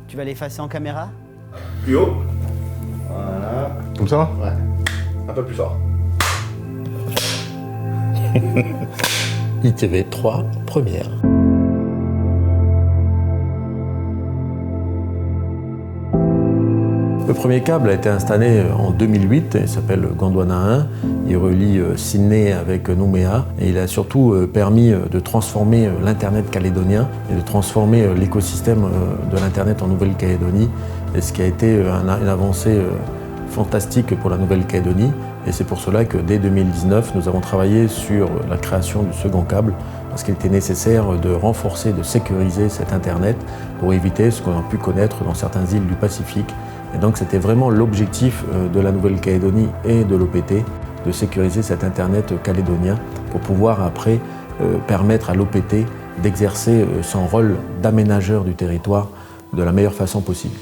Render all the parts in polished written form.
Tu vas l'effacer en caméra? Plus haut. Voilà. Comme ça? Ouais. Un peu plus fort. ITV3 première. Le premier câble a été installé en 2008, il s'appelle Gondwana 1, il relie Sydney avec Nouméa et il a surtout permis de transformer l'Internet calédonien et de transformer l'écosystème de l'Internet en Nouvelle-Calédonie, et ce qui a été une avancée fantastique pour la Nouvelle-Calédonie, et c'est pour cela que dès 2019 nous avons travaillé sur la création du second câble, parce qu'il était nécessaire de renforcer, de sécuriser cet Internet pour éviter ce qu'on a pu connaître dans certaines îles du Pacifique. Et donc c'était vraiment l'objectif de la Nouvelle-Calédonie et de l'OPT, de sécuriser cet Internet calédonien pour pouvoir après permettre à l'OPT d'exercer son rôle d'aménageur du territoire de la meilleure façon possible.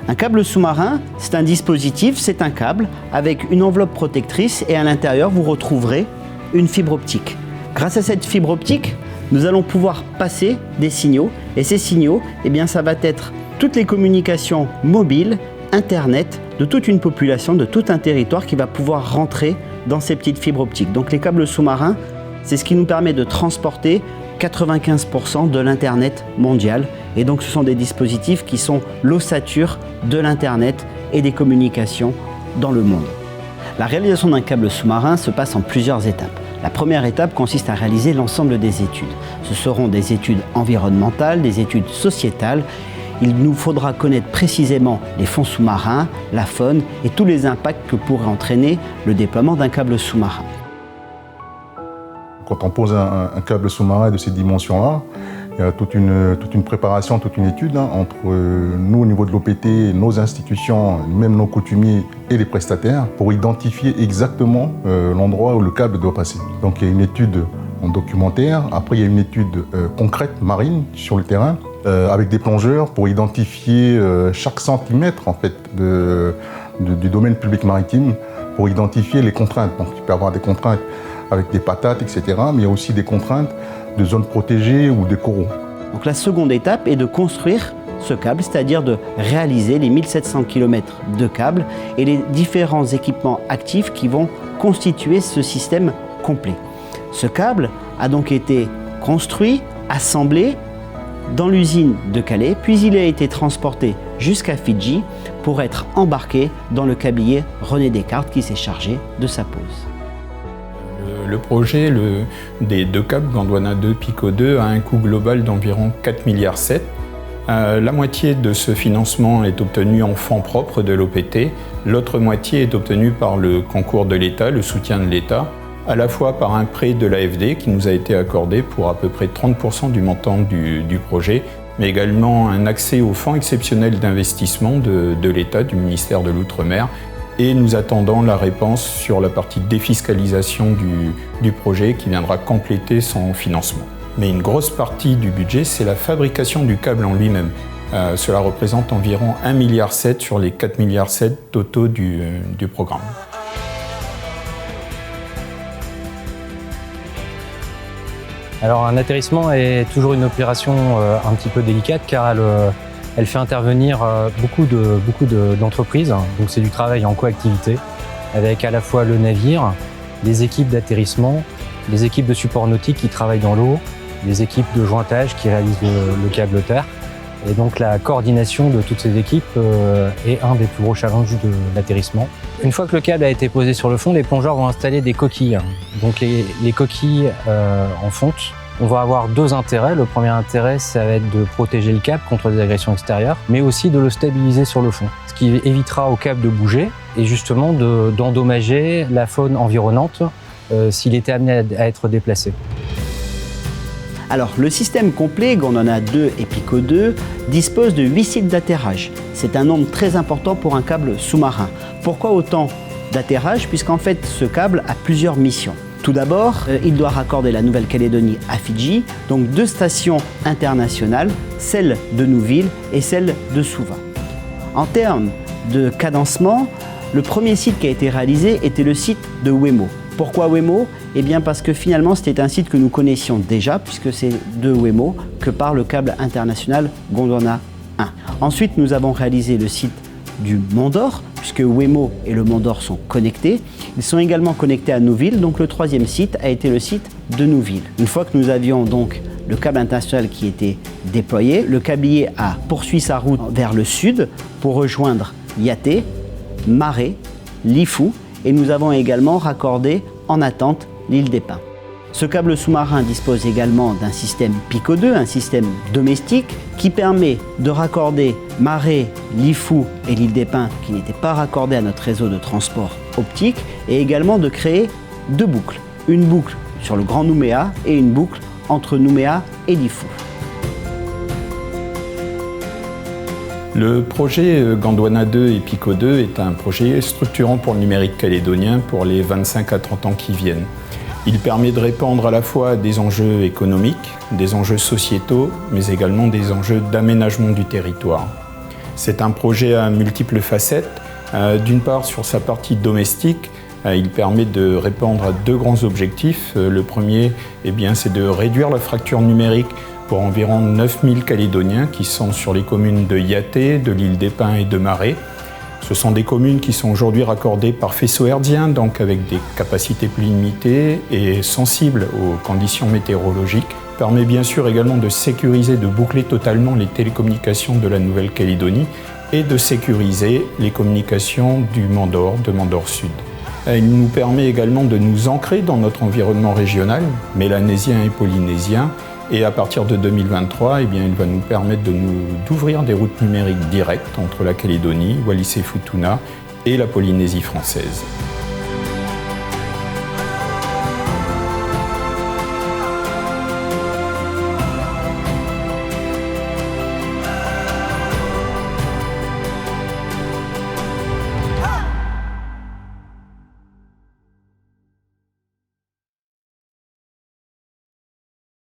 Un câble sous-marin, c'est un dispositif, c'est un câble avec une enveloppe protectrice et à l'intérieur vous retrouverez une fibre optique. Grâce à cette fibre optique, nous allons pouvoir passer des signaux et ces signaux, eh bien, ça va être toutes les communications mobiles, Internet, de toute une population, de tout un territoire qui va pouvoir rentrer dans ces petites fibres optiques. Donc les câbles sous-marins, c'est ce qui nous permet de transporter 95% de l'Internet mondial. Et donc ce sont des dispositifs qui sont l'ossature de l'Internet et des communications dans le monde. La réalisation d'un câble sous-marin se passe en plusieurs étapes. La première étape consiste à réaliser l'ensemble des études. Ce seront des études environnementales, des études sociétales. Il nous faudra connaître précisément les fonds sous-marins, la faune et tous les impacts que pourrait entraîner le déploiement d'un câble sous-marin. Quand on pose un câble sous-marin de ces dimensions-là, il y a toute une préparation, toute une étude entre nous au niveau de l'OPT, nos institutions, même nos coutumiers et les prestataires pour identifier exactement l'endroit où le câble doit passer. Donc il y a une étude en documentaire, après il y a une étude concrète, marine, sur le terrain, avec des plongeurs pour identifier chaque centimètre en fait, du domaine public maritime pour identifier les contraintes. Donc il peut y avoir des contraintes avec des patates, etc. Mais il y a aussi des contraintes de zones protégées ou des coraux. Donc la seconde étape est de construire ce câble, c'est-à-dire de réaliser les 1700 km de câbles et les différents équipements actifs qui vont constituer ce système complet. Ce câble a donc été construit, assemblé dans l'usine de Calais, puis il a été transporté jusqu'à Fidji pour être embarqué dans le câblier René Descartes qui s'est chargé de sa pose. Le projet des deux câbles Gondwana 2, Pico 2 a un coût global d'environ 4,7 milliards. La moitié de ce financement est obtenue en fonds propres de l'OPT, l'autre moitié est obtenue par le concours de l'État, le soutien de l'État, à la fois par un prêt de l'AFD qui nous a été accordé pour à peu près 30% du montant du projet, mais également un accès au fonds exceptionnel d'investissement de l'État, du ministère de l'Outre-mer, et nous attendons la réponse sur la partie défiscalisation du projet qui viendra compléter son financement. Mais une grosse partie du budget, c'est la fabrication du câble en lui-même. Cela représente environ 1,7 milliard sur les 4,7 milliards totaux du programme. Alors un atterrissement est toujours une opération un petit peu délicate car elle fait intervenir beaucoup d'entreprises, donc c'est du travail en coactivité avec à la fois le navire, les équipes d'atterrissement, les équipes de support nautique qui travaillent dans l'eau, les équipes de jointage qui réalisent le câble terre. Et donc la coordination de toutes ces équipes est un des plus gros challenges de l'atterrissement. Une fois que le câble a été posé sur le fond, les plongeurs vont installer des coquilles. Donc les coquilles en fonte. On va avoir deux intérêts. Le premier intérêt, ça va être de protéger le câble contre des agressions extérieures, mais aussi de le stabiliser sur le fond, ce qui évitera au câble de bouger et justement d'endommager la faune environnante s'il était amené à être déplacé. Alors, le système complet, Gondwana 2 et Pico 2, dispose de 8 sites d'atterrage. C'est un nombre très important pour un câble sous-marin. Pourquoi autant d'atterrage? Puisqu'en fait, ce câble a plusieurs missions. Tout d'abord, il doit raccorder la Nouvelle-Calédonie à Fidji, donc 2 stations internationales, celle de Nouville et celle de Suva. En termes de cadencement, Le premier site qui a été réalisé était le site de Wemo. Pourquoi Wemo? Eh bien parce que finalement c'était un site que nous connaissions déjà, puisque c'est de Wemo que part le câble international Gondwana 1. Ensuite nous avons réalisé le site du Mont d'Or, puisque Wemo et le Mont d'Or sont connectés. Ils sont également connectés à Nouville, donc le troisième site a été le site de Nouville. Une fois que nous avions donc le câble international qui était déployé, le câblier a poursuivi sa route vers le sud pour rejoindre Yaté, Maré, Lifou, et nous avons également raccordé en attente l'île des Pins. Ce câble sous-marin dispose également d'un système Pico 2, un système domestique, qui permet de raccorder Maré, Lifou et l'île des Pins qui n'étaient pas raccordés à notre réseau de transport optique, et également de créer deux boucles. Une boucle sur le Grand Nouméa et une boucle entre Nouméa et Lifou. Le projet Gondwana 2 et Pico 2 est un projet structurant pour le numérique calédonien pour les 25 à 30 ans qui viennent. Il permet de répondre à la fois à des enjeux économiques, des enjeux sociétaux, mais également des enjeux d'aménagement du territoire. C'est un projet à multiples facettes. D'une part, sur sa partie domestique, il permet de répondre à deux grands objectifs. Le premier, c'est de réduire la fracture numérique pour environ 9000 Calédoniens qui sont sur les communes de Yaté, de l'île des Pins et de Maré. Ce sont des communes qui sont aujourd'hui raccordées par faisceau herdien, donc avec des capacités plus limitées et sensibles aux conditions météorologiques. Permet bien sûr également de sécuriser, de boucler totalement les télécommunications de la Nouvelle-Calédonie et de sécuriser les communications du Mont d'Or, de Mont d'Or Sud. Il nous permet également de nous ancrer dans notre environnement régional, mélanésien et polynésien, et à partir de 2023, il va nous permettre d'ouvrir des routes numériques directes entre la Calédonie, Wallis et Futuna et la Polynésie française.